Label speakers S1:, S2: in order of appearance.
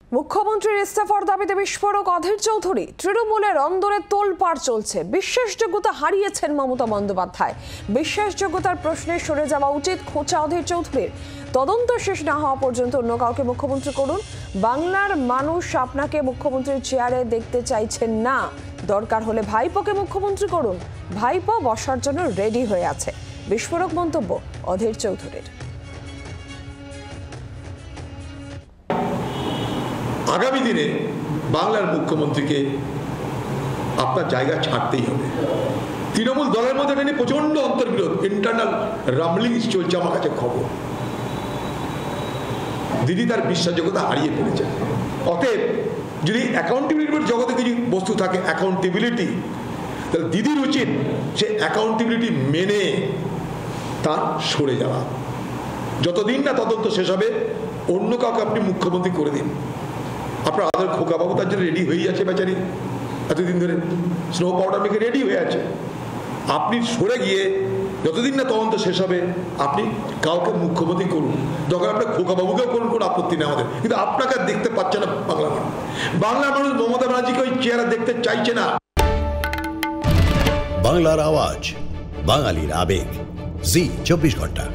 S1: মুখ্যমন্ত্রীর ইস্তফার দাবিতে বিস্ফোরক অধীর চৌধুরী। তৃণমূলের অন্দরে তোলপাড় চলছে। বিশ্বাসযোগ্যতা হারিয়েছেন মমতা বন্দ্যোপাধ্যায়। বিশ্বাসযোগ্যতার প্রশ্নে সরে যাওয়া উচিত খোঁচা অধীর চৌধুরীর। তদন্ত শেষ না হওয়া পর্যন্ত অন্য কাউকে মুখ্যমন্ত্রী করুন। বাংলার মানুষ আপনাকে মুখ্যমন্ত্রীর চেয়ারে দেখতে চাইছেন না। দরকার হলে ভাইপোকে মুখ্যমন্ত্রী করুন। ভাইপো বসার জন্য রেডি হয়ে আছে। বিস্ফোরক মন্তব্য অধীর চৌধুরীর।
S2: আগামী দিনে বাংলার মুখ্যমন্ত্রীকে আপনার জায়গা ছাড়তেই হবে। তৃণমূল দলের মধ্যে নিয়ে প্রচন্ড অন্তর্বিরোধ, ইন্টারনাল রামলিংস চলছে। আমার কাছে খবর, দিদি তার বিশ্বাসযোগ্যতা হারিয়ে ফেলেছে। অতএব যদি অ্যাকাউন্টেবিলিটির জগতে কিছু বস্তু থাকে অ্যাকাউন্টেবিলিটি, তাহলে দিদির উচিত সে অ্যাকাউন্টেবিলিটি মেনে তার সরে যাওয়া। যতদিন না তদন্ত শেষ হবে অন্য কাউকে আপনি মুখ্যমন্ত্রী করে দিন। আপনার আদর খোকাবাবু তার জন্য রেডি হয়ে আছে, বেচারি এতদিন ধরে স্নো পাউডার মেখে রেডি হয়ে আছে। আপনি সরে গিয়ে যতদিন না তদন্ত শেষ হবে আপনি কাউকে মুখ্যমন্ত্রী করুন। দরকার আপনার খোকাবাবুকেও করুন, কোনো আপত্তি নেই আমাদের, কিন্তু আপনাকে আর দেখতে পাচ্ছে না বাংলা মানুষ। বাংলা মানুষ মমতা ব্যানার্জিকে ওই চেহারা দেখতে চাইছে না।
S3: বাংলার আওয়াজ, বাঙালির আবেগ, জি 24 ঘন্টা।